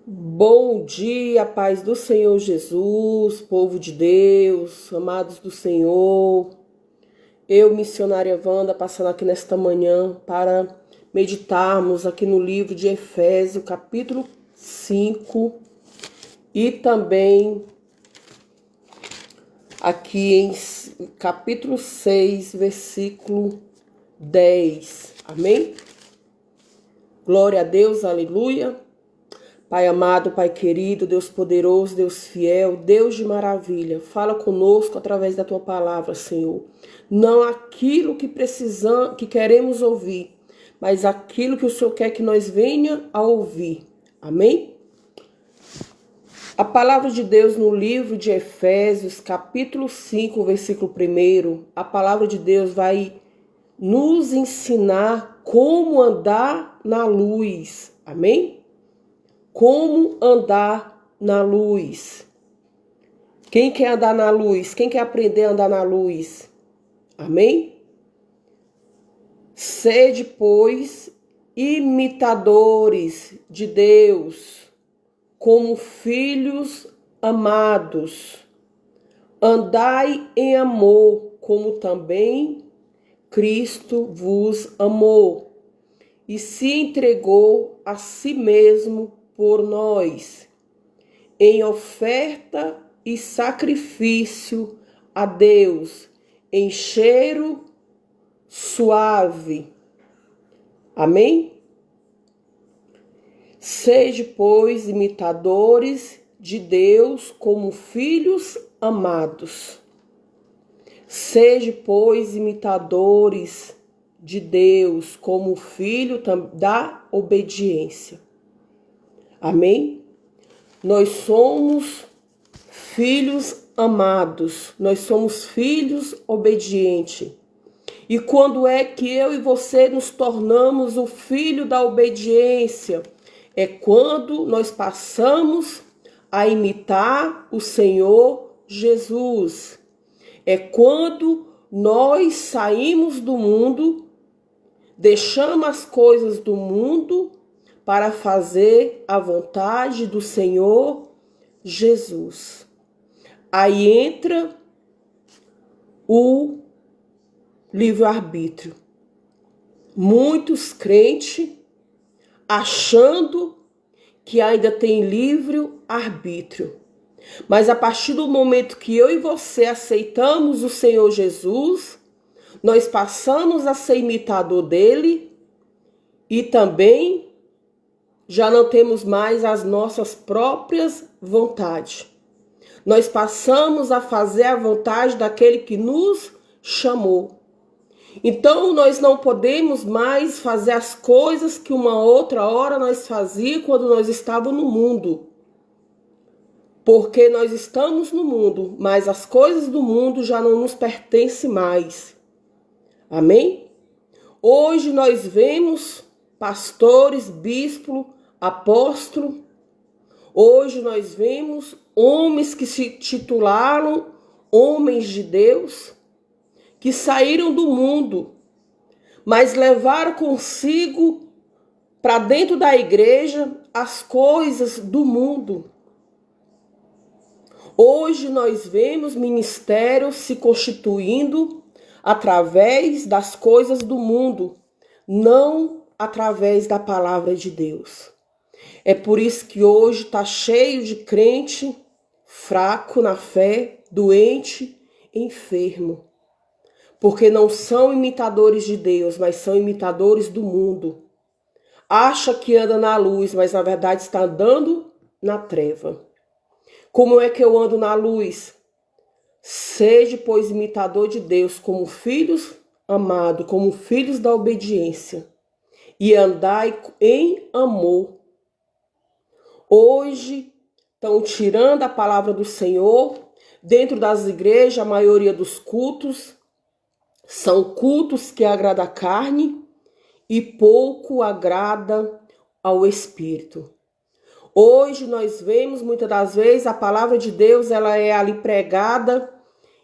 Bom dia, paz do Senhor Jesus, povo de Deus, amados do Senhor. Eu, missionária Wanda, passando aqui nesta manhã para meditarmos aqui no livro de Efésios, capítulo 5, e também aqui em capítulo 6, versículo 10. Amém? Glória a Deus, aleluia. Pai amado, Pai querido, Deus poderoso, Deus fiel, Deus de maravilha, fala conosco através da Tua palavra, Senhor. Não aquilo que precisamos, que queremos ouvir, mas aquilo que o Senhor quer que nós venha a ouvir. Amém? A palavra de Deus no livro de Efésios, capítulo 5, versículo 1, a palavra de Deus vai nos ensinar como andar na luz. Amém? Como andar na luz. Quem quer andar na luz? Quem quer aprender a andar na luz? Amém? Sede, pois, imitadores de Deus, como filhos amados. Andai em amor, como também Cristo vos amou e se entregou a si mesmo por nós, em oferta e sacrifício a Deus, em cheiro suave. Amém? Sede, pois, imitadores de Deus como filhos amados. Sede, pois, imitadores de Deus como filho da obediência. Amém? Nós somos filhos amados, nós somos filhos obedientes. E quando é que eu e você nos tornamos o filho da obediência? É quando nós passamos a imitar o Senhor Jesus. É quando nós saímos do mundo, deixamos as coisas do mundo para fazer a vontade do Senhor Jesus. Aí entra o livre-arbítrio. Muitos crentes achando que ainda tem livre-arbítrio. Mas a partir do momento que eu e você aceitamos o Senhor Jesus, nós passamos a ser imitador dele e também já não temos mais as nossas próprias vontades. Nós passamos a fazer a vontade daquele que nos chamou. Então, nós não podemos mais fazer as coisas que uma outra hora nós fazíamos quando nós estávamos no mundo. Porque nós estamos no mundo, mas as coisas do mundo já não nos pertencem mais. Amém? Hoje nós vemos pastores, bispos, apóstolos. Hoje nós vemos homens que se titularam homens de Deus, que saíram do mundo, mas levaram consigo para dentro da igreja as coisas do mundo. Hoje nós vemos ministérios se constituindo através das coisas do mundo, não através da palavra de Deus. É por isso que hoje está cheio de crente fraco na fé, doente, enfermo. Porque não são imitadores de Deus, mas são imitadores do mundo. Acha que anda na luz, mas na verdade está andando na treva. Como é que eu ando na luz? Seja, pois, imitador de Deus como filhos amados, como filhos da obediência. E andai em amor. Hoje estão tirando a palavra do Senhor. Dentro das igrejas, a maioria dos cultos são cultos que agradam a carne e pouco agrada ao Espírito. Hoje nós vemos, muitas das vezes, a palavra de Deus, ela é ali pregada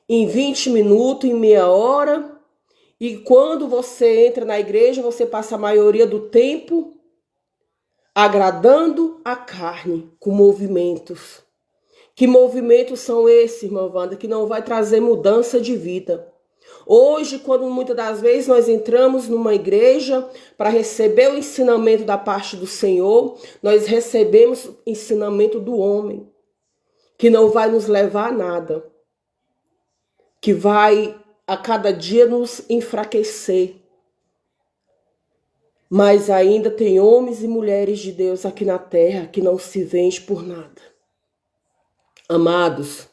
em 20 minutos, em meia hora. E quando você entra na igreja, você passa a maioria do tempo agradando a carne com movimentos. Que movimentos são esses, irmã Wanda, que não vai trazer mudança de vida? Hoje, quando muitas das vezes nós entramos numa igreja para receber o ensinamento da parte do Senhor, nós recebemos o ensinamento do homem, que não vai nos levar a nada, que vai a cada dia nos enfraquecer. Mas ainda tem homens e mulheres de Deus aqui na terra que não se vendem por nada. Amados,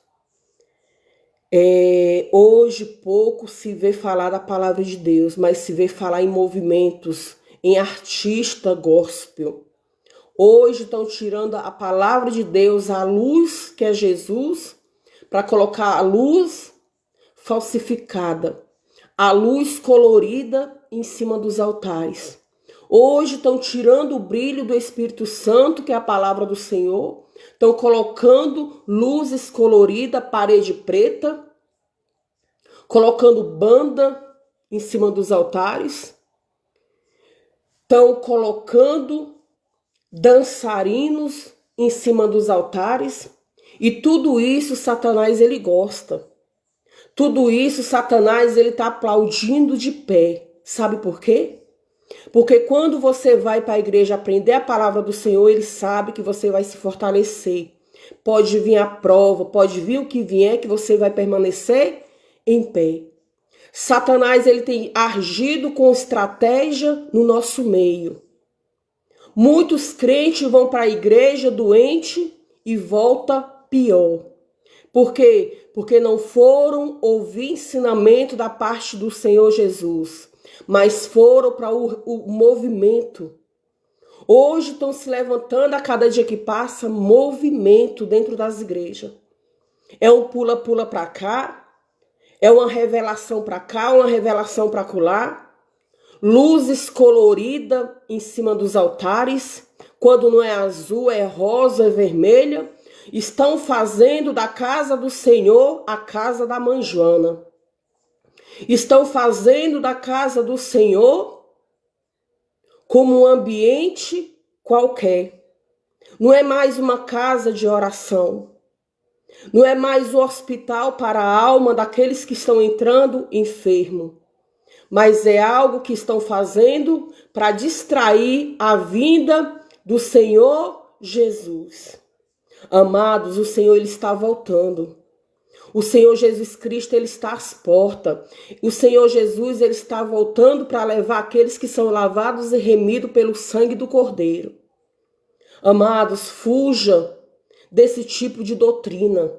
hoje pouco se vê falar da palavra de Deus, mas se vê falar em movimentos, em artista gospel. Hoje estão tirando a palavra de Deus, a luz que é Jesus, para colocar a luz falsificada, a luz colorida em cima dos altares. Hoje estão tirando o brilho do Espírito Santo, que é a palavra do Senhor, estão colocando luzes coloridas, parede preta, colocando banda em cima dos altares, estão colocando dançarinos em cima dos altares, e tudo isso Satanás ele gosta. Tudo isso Satanás ele está aplaudindo de pé. Sabe por quê? Porque quando você vai para a igreja aprender a palavra do Senhor, ele sabe que você vai se fortalecer. Pode vir a prova, pode vir o que vier, que você vai permanecer em pé. Satanás ele tem agido com estratégia no nosso meio. Muitos crentes vão para a igreja doente e volta pior. Por quê? Porque não foram ouvir ensinamento da parte do Senhor Jesus, mas foram para o movimento. Hoje estão se levantando a cada dia que passa movimento dentro das igrejas. É um pula-pula para cá, é uma revelação para cá, uma revelação para acolá. Luzes coloridas em cima dos altares, quando não é azul, é rosa, é vermelha. Estão fazendo da casa do Senhor a casa da mãe Joana. Estão fazendo da casa do Senhor como um ambiente qualquer. Não é mais uma casa de oração. Não é mais um hospital para a alma daqueles que estão entrando enfermo. Mas é algo que estão fazendo para distrair a vinda do Senhor Jesus. Amados, o Senhor ele está voltando. O Senhor Jesus Cristo ele está às portas. O Senhor Jesus ele está voltando para levar aqueles que são lavados e remidos pelo sangue do Cordeiro. Amados, fuja desse tipo de doutrina.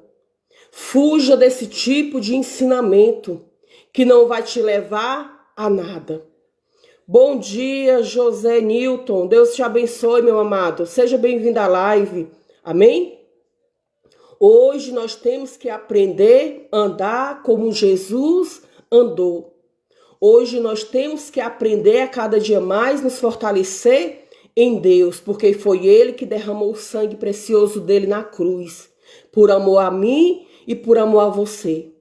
Fuja desse tipo de ensinamento que não vai te levar a nada. Bom dia, José Newton. Deus te abençoe, meu amado. Seja bem-vindo à live. Amém? Hoje nós temos que aprender a andar como Jesus andou. Hoje nós temos que aprender a cada dia mais nos fortalecer em Deus, porque foi Ele que derramou o sangue precioso dele na cruz, por amor a mim e por amor a você.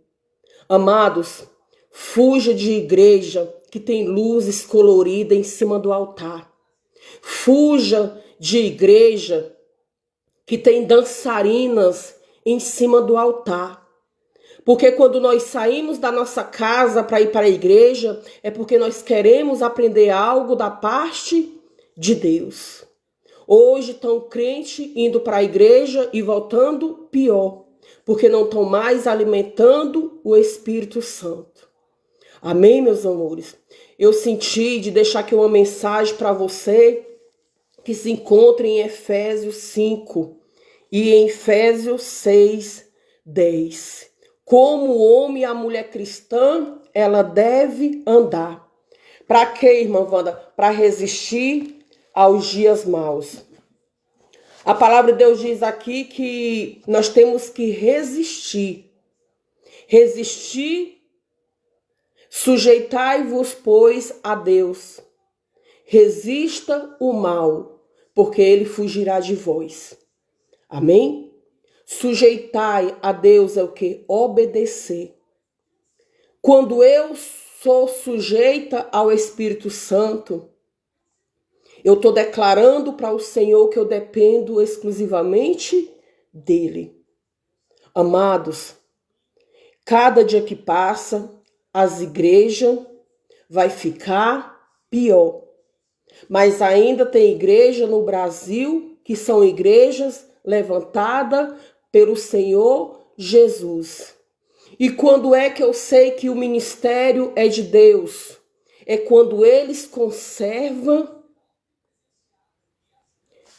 Amados, fuja de igreja que tem luzes coloridas em cima do altar. Fuja de igreja que tem dançarinas em cima do altar. Porque quando nós saímos da nossa casa para ir para a igreja, é porque nós queremos aprender algo da parte de Deus. Hoje estão crentes indo para a igreja e voltando pior, porque não estão mais alimentando o Espírito Santo. Amém, meus amores? Eu senti de deixar aqui uma mensagem para você que se encontra em Efésios 5 e em Efésios 6, 10. Como o homem e a mulher cristã, ela deve andar. Para quê, irmã Wanda? Para resistir aos dias maus. A palavra de Deus diz aqui que nós temos que resistir. Resistir, sujeitai-vos, pois, a Deus. Resista o mal, porque ele fugirá de vós. Amém? Sujeitai a Deus é o que? Obedecer. Quando eu sou sujeita ao Espírito Santo, Eu estou declarando para o Senhor que eu dependo exclusivamente dele. Amados, cada dia que passa, as igrejas vai ficar pior. Mas ainda tem igreja no Brasil que são igrejas levantadas pelo Senhor Jesus. E quando é que eu sei que o ministério é de Deus? É quando eles conservam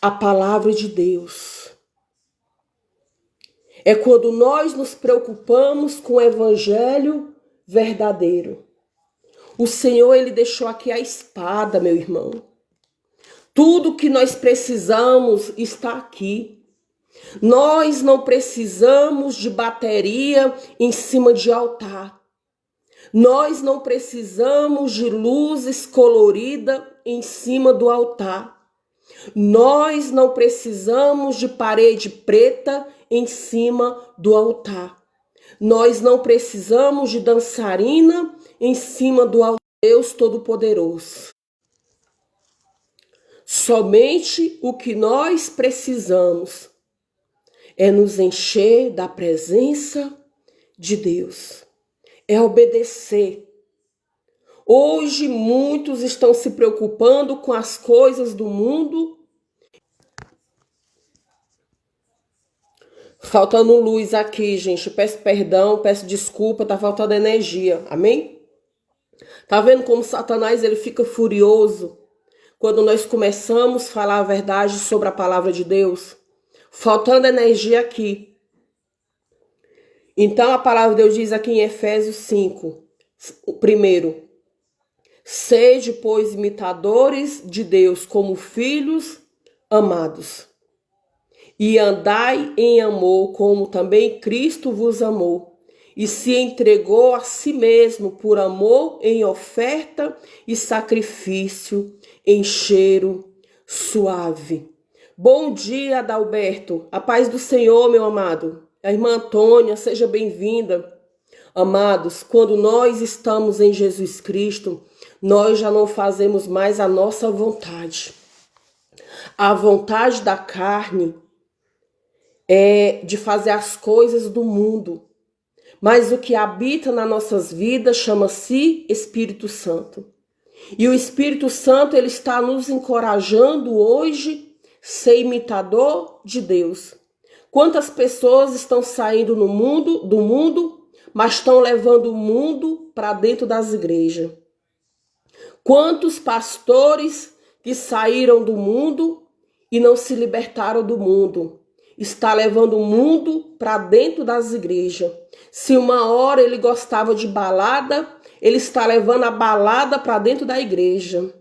a palavra de Deus. É quando nós nos preocupamos com o evangelho verdadeiro. O Senhor, ele deixou aqui a espada, meu irmão. Tudo que nós precisamos está aqui. Nós não precisamos de bateria em cima de altar. Nós não precisamos de luzes coloridas em cima do altar. Nós não precisamos de parede preta em cima do altar. Nós não precisamos de dançarina em cima do altar. Deus Todo-Poderoso. Somente o que nós precisamos é nos encher da presença de Deus. É obedecer. Hoje muitos estão se preocupando com as coisas do mundo. Faltando luz aqui, gente. Peço perdão, peço desculpa, tá faltando energia. Amém? Tá vendo como Satanás ele fica furioso quando nós começamos a falar a verdade sobre a palavra de Deus? Faltando energia aqui. Então a palavra de Deus diz aqui em Efésios 5, primeiro, sede, pois, imitadores de Deus como filhos amados, e andai em amor como também Cristo vos amou, e se entregou a si mesmo por amor em oferta e sacrifício em cheiro suave. Bom dia, Adalberto. A paz do Senhor, meu amado. A irmã Antônia, seja bem-vinda. Amados, quando nós estamos em Jesus Cristo, nós já não fazemos mais a nossa vontade. A vontade da carne é de fazer as coisas do mundo. Mas o que habita nas nossas vidas chama-se Espírito Santo. E o Espírito Santo, ele está nos encorajando hoje a ser imitador de Deus. Quantas pessoas estão saindo do mundo, mas estão levando o mundo para dentro das igrejas? Quantos pastores que saíram do mundo e não se libertaram do mundo? Está levando o mundo para dentro das igrejas. Se uma hora ele gostava de balada, ele está levando a balada para dentro da igreja.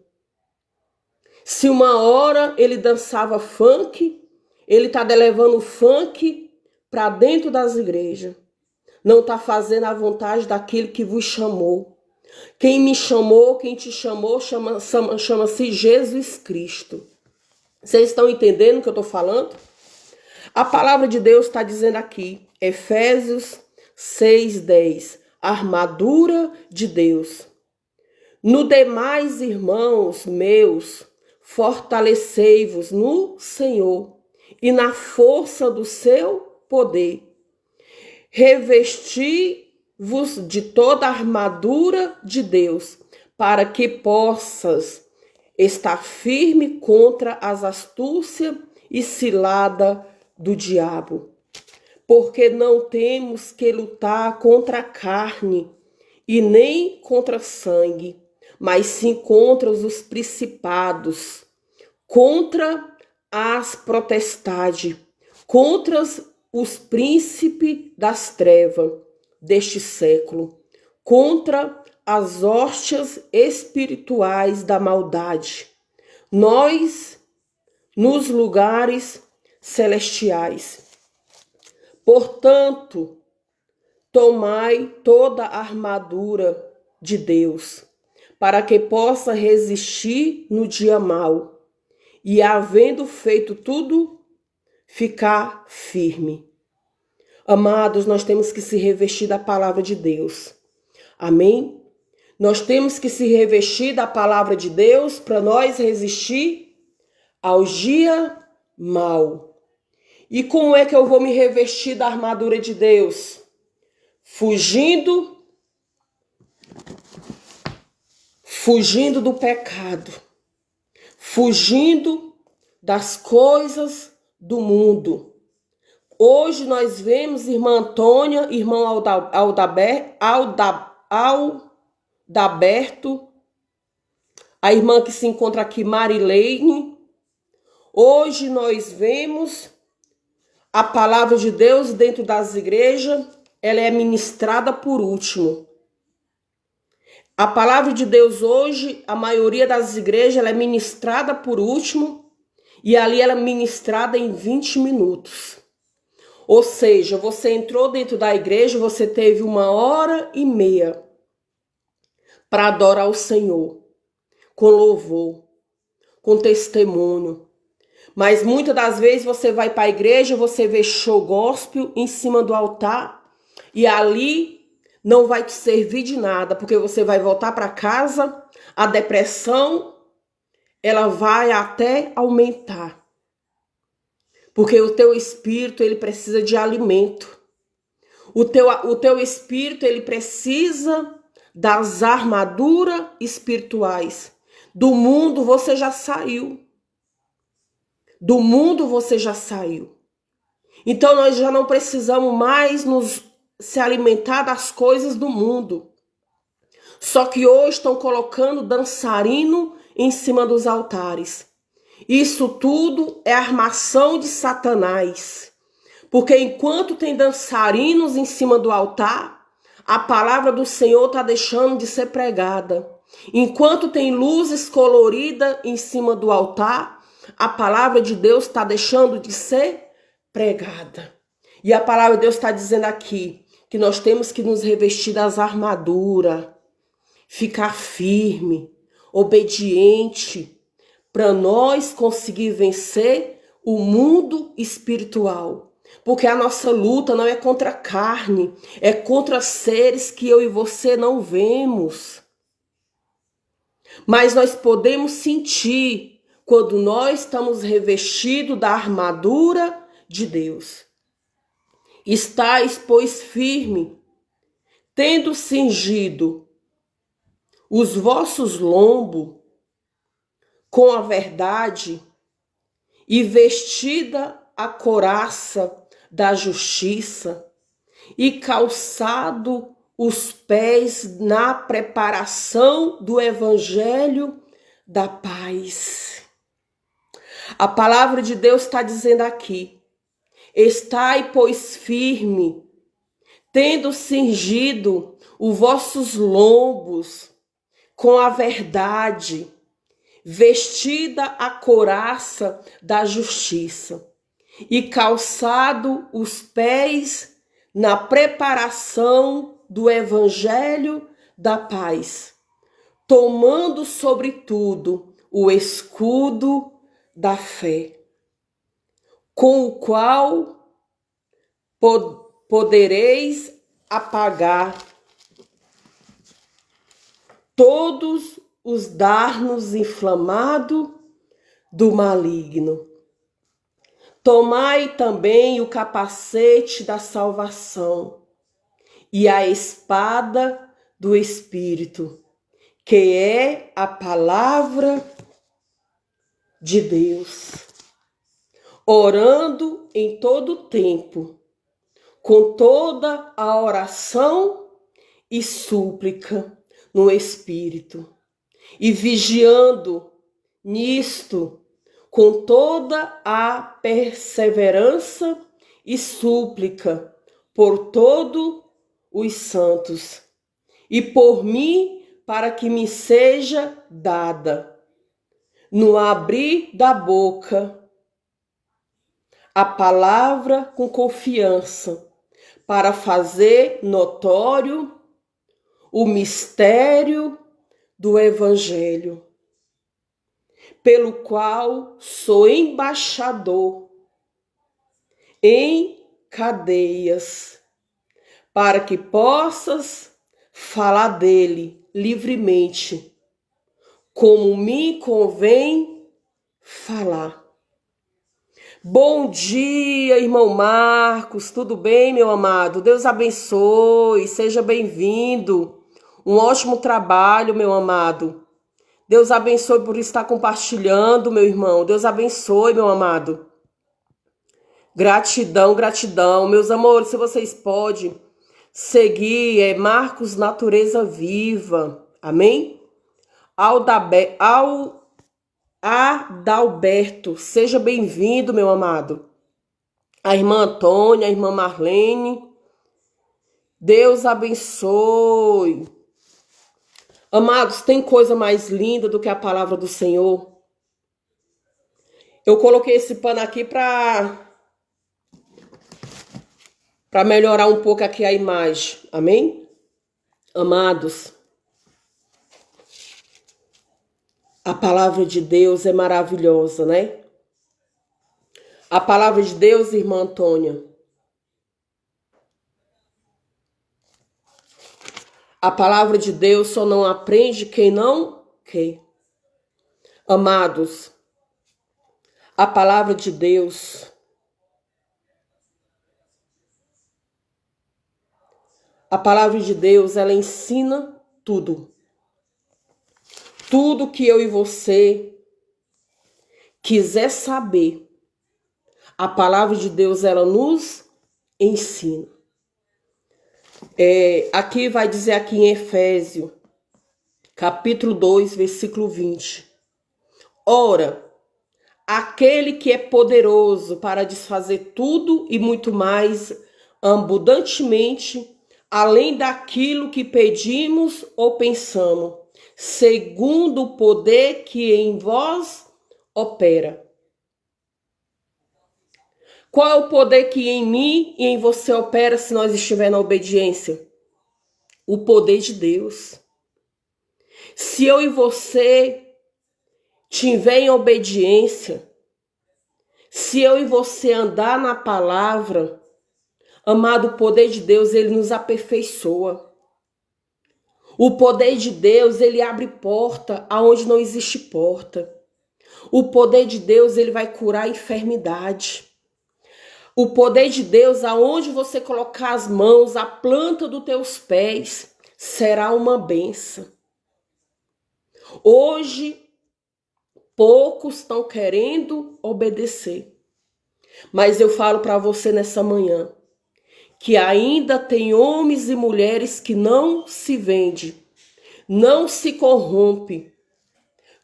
Se uma hora ele dançava funk, ele está levando o funk para dentro das igrejas. Não está fazendo a vontade daquele que vos chamou. Quem me chamou, quem te chamou, chama-se Jesus Cristo. Vocês estão entendendo o que eu estou falando? A palavra de Deus está dizendo aqui, Efésios 6:10, armadura de Deus. No demais, irmãos meus, fortalecei-vos no Senhor e na força do seu poder. Revesti-vos de toda a armadura de Deus, para que possas estar firme contra as astúcias e cilada do diabo. Porque não temos que lutar contra a carne e nem contra sangue, mas sim contra os principados, contra as potestades, contra os príncipes das trevas deste século, contra as hóstias espirituais da maldade, nós nos lugares celestiais. Portanto, tomai toda a armadura de Deus, para que possa resistir no dia mau, e havendo feito tudo, ficar firme. Amados, nós temos que se revestir da palavra de Deus. Amém? Nós temos que se revestir da palavra de Deus para nós resistir ao dia mau. E como é que eu vou me revestir da armadura de Deus? Fugindo do pecado, fugindo das coisas do mundo. Hoje nós vemos irmã Antônia, irmão Aldaberto, a irmã que se encontra aqui, Marilene. Hoje nós vemos a palavra de Deus dentro das igrejas, ela é ministrada por último. A palavra de Deus hoje, a maioria das igrejas, ela é ministrada por último, e ali ela é ministrada em 20 minutos. Ou seja, você entrou dentro da igreja, você teve 1h30 para adorar o Senhor, com louvor, com testemunho. Mas muitas das vezes você vai para a igreja, você vê show gospel em cima do altar, e ali não vai te servir de nada, porque você vai voltar para casa, a depressão, ela vai até aumentar. Porque o teu espírito, ele precisa de alimento. O teu espírito, ele precisa das armaduras espirituais. Do mundo você já saiu. Do mundo você já saiu. Então nós já não precisamos mais se alimentar das coisas do mundo. Só que hoje estão colocando dançarino em cima dos altares. Isso tudo é armação de Satanás. Porque enquanto tem dançarinos em cima do altar, a palavra do Senhor está deixando de ser pregada. Enquanto tem luzes coloridas em cima do altar, a palavra de Deus está deixando de ser pregada. E a palavra de Deus está dizendo aqui que nós temos que nos revestir das armaduras, ficar firme, obediente, para nós conseguir vencer o mundo espiritual. Porque a nossa luta não é contra a carne, é contra seres que eu e você não vemos. Mas nós podemos sentir quando nós estamos revestidos da armadura de Deus. Estais, pois, firme, tendo cingido os vossos lombos com a verdade e vestida a couraça da justiça e calçado os pés na preparação do evangelho da paz. A palavra de Deus está dizendo aqui: estai, pois, firme, tendo cingido os vossos lombos com a verdade, vestida a couraça da justiça e calçado os pés na preparação do evangelho da paz, tomando sobretudo o escudo da fé, com o qual podereis apagar todos os dardos inflamados do maligno. Tomai também o capacete da salvação e a espada do Espírito, que é a palavra de Deus, orando em todo tempo, com toda a oração e súplica no Espírito, e vigiando nisto com toda a perseverança e súplica por todos os santos, e por mim, para que me seja dada, no abrir da boca, a palavra com confiança, para fazer notório o mistério do Evangelho, pelo qual sou embaixador em cadeias, para que possas falar dele livremente, como me convém falar. Bom dia, irmão Marcos, tudo bem, meu amado? Deus abençoe, seja bem-vindo. Um ótimo trabalho, meu amado. Deus abençoe por estar compartilhando, meu irmão. Deus abençoe, meu amado. Gratidão, gratidão. Meus amores, se vocês podem seguir, Marcos Natureza Viva. Amém? Adalberto, seja bem-vindo, meu amado. A irmã Antônia, a irmã Marlene. Deus abençoe. Amados, tem coisa mais linda do que a palavra do Senhor? Eu coloquei esse pano aqui para melhorar um pouco aqui a imagem. Amém? Amados, a palavra de Deus é maravilhosa, né? A palavra de Deus, irmã Antônia. A palavra de Deus só não aprende quem não quer. Amados, a palavra de Deus ela ensina tudo. Tudo que eu e você quiser saber, a palavra de Deus ela nos ensina. Aqui vai dizer aqui em Efésios, capítulo 2, versículo 20. Ora, aquele que é poderoso para desfazer tudo e muito mais abundantemente, além daquilo que pedimos ou pensamos, segundo o poder que em vós opera. Qual é o poder que em mim e em você opera se nós estivermos na obediência? O poder de Deus. Se eu e você tiver em obediência, se eu e você andar na palavra, amado, o poder de Deus, ele nos aperfeiçoa. O poder de Deus, ele abre porta aonde não existe porta. O poder de Deus, ele vai curar a enfermidade. O poder de Deus, aonde você colocar as mãos, a planta dos teus pés, será uma bênção. Hoje, poucos estão querendo obedecer. Mas eu falo para você nessa manhã, que ainda tem homens e mulheres que não se vendem, não se corrompe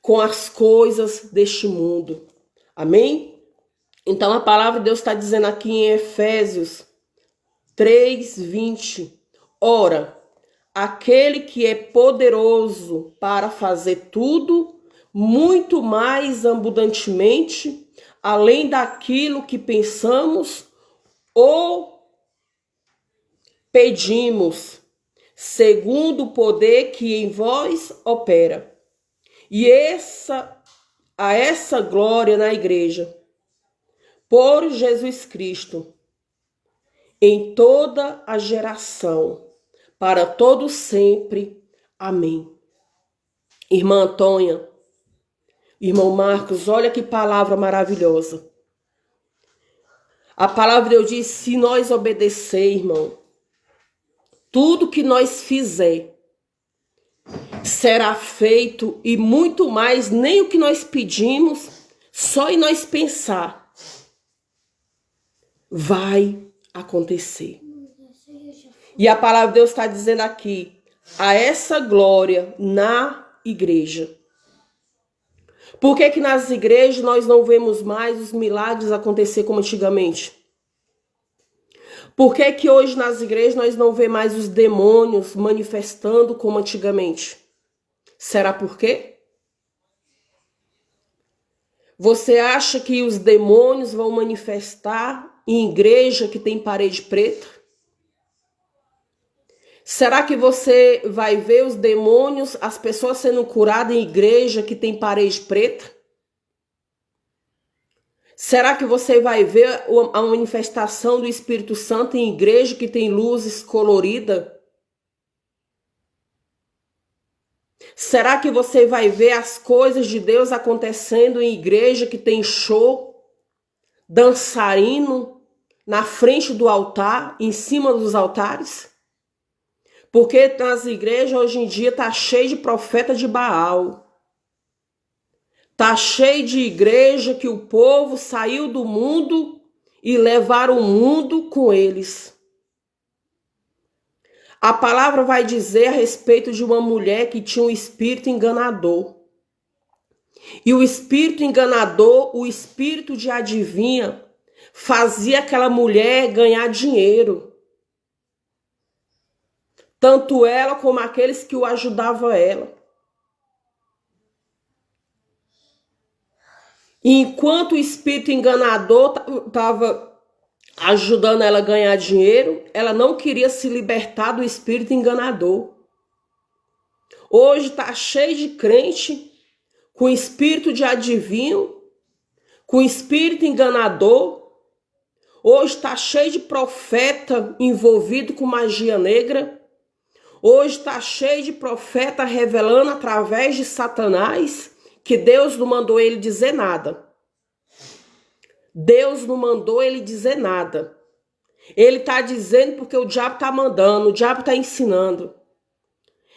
com as coisas deste mundo. Amém? Então a palavra de Deus está dizendo aqui em Efésios 3:20. Ora, aquele que é poderoso para fazer tudo, muito mais abundantemente, além daquilo que pensamos ou pedimos, segundo o poder que em vós opera. E a essa glória na igreja, por Jesus Cristo, em toda a geração, para todo sempre. Amém. Irmã Antônia, irmão Marcos, olha que palavra maravilhosa. A palavra de Deus diz, se nós obedecer, irmão, tudo que nós fizer será feito e muito mais, nem o que nós pedimos, só em nós pensar, vai acontecer. E a palavra de Deus está dizendo aqui, a essa glória na igreja. Por que que nas igrejas nós não vemos mais os milagres acontecer como antigamente? Por que que hoje nas igrejas nós não vemos mais os demônios manifestando como antigamente? Será por quê? Você acha que os demônios vão manifestar em igreja que tem parede preta? Será que você vai ver os demônios, as pessoas sendo curadas em igreja que tem parede preta? Será que você vai ver a manifestação do Espírito Santo em igreja que tem luzes coloridas? Será que você vai ver as coisas de Deus acontecendo em igreja que tem show, dançarino na frente do altar, em cima dos altares? Porque nas igrejas hoje em dia tá cheio de profeta de Baal. Tá cheio de igreja que o povo saiu do mundo e levaram o mundo com eles. A palavra vai dizer a respeito de uma mulher que tinha um espírito enganador. E o espírito enganador, o espírito de adivinha, fazia aquela mulher ganhar dinheiro. Tanto ela como aqueles que o ajudavam ela. E enquanto o espírito enganador estava ajudando ela a ganhar dinheiro, ela não queria se libertar do espírito enganador. Hoje está cheio de crente com espírito de adivinho, com espírito enganador. Hoje está cheio de profeta envolvido com magia negra. Hoje está cheio de profeta revelando através de Satanás que Deus não mandou ele dizer nada. Deus não mandou ele dizer nada. Ele está dizendo porque o diabo está mandando, o diabo está ensinando.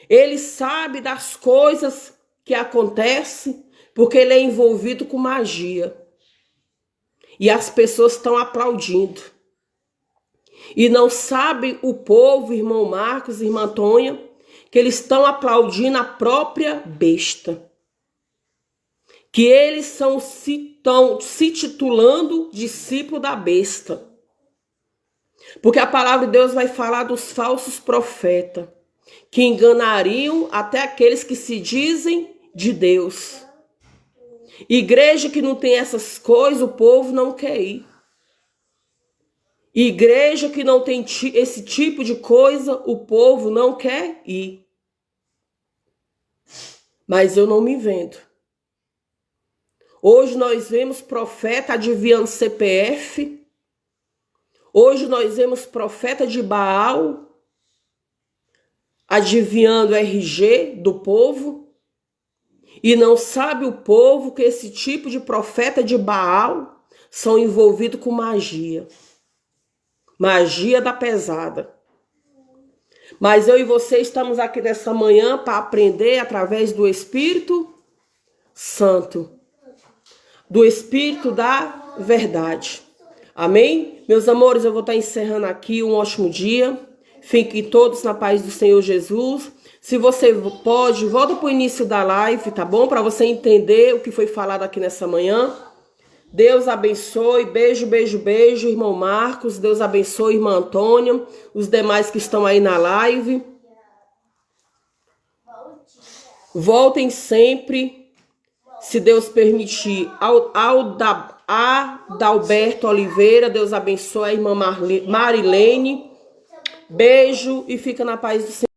Ele sabe das coisas que acontecem porque ele é envolvido com magia. E as pessoas estão aplaudindo. E não sabe o povo, irmão Marcos, irmã Antônia, que eles estão aplaudindo a própria besta. Que eles estão se titulando discípulo da besta. Porque a palavra de Deus vai falar dos falsos profetas, que enganariam até aqueles que se dizem de Deus. Igreja que não tem essas coisas, o povo não quer ir. Igreja que não tem esse tipo de coisa, o povo não quer ir. Mas eu não me vendo. Hoje nós vemos profeta adivinhando CPF. Hoje nós vemos profeta de Baal adivinhando RG do povo. E não sabe o povo que esse tipo de profeta de Baal são envolvidos com magia. Magia da pesada. Mas eu e você estamos aqui nessa manhã para aprender através do Espírito Santo. Do Espírito da verdade. Amém? Meus amores, eu vou estar encerrando aqui. Um ótimo dia. Fiquem todos na paz do Senhor Jesus. Se você pode, volta para o início da live, tá bom? Para você entender o que foi falado aqui nessa manhã. Deus abençoe. Beijo, beijo, beijo, irmão Marcos. Deus abençoe, irmã Antônia. Os demais que estão aí na live. Voltem sempre. Se Deus permitir, Adalberto Oliveira, Deus abençoe a irmã Marilene. Beijo e fica na paz do Senhor.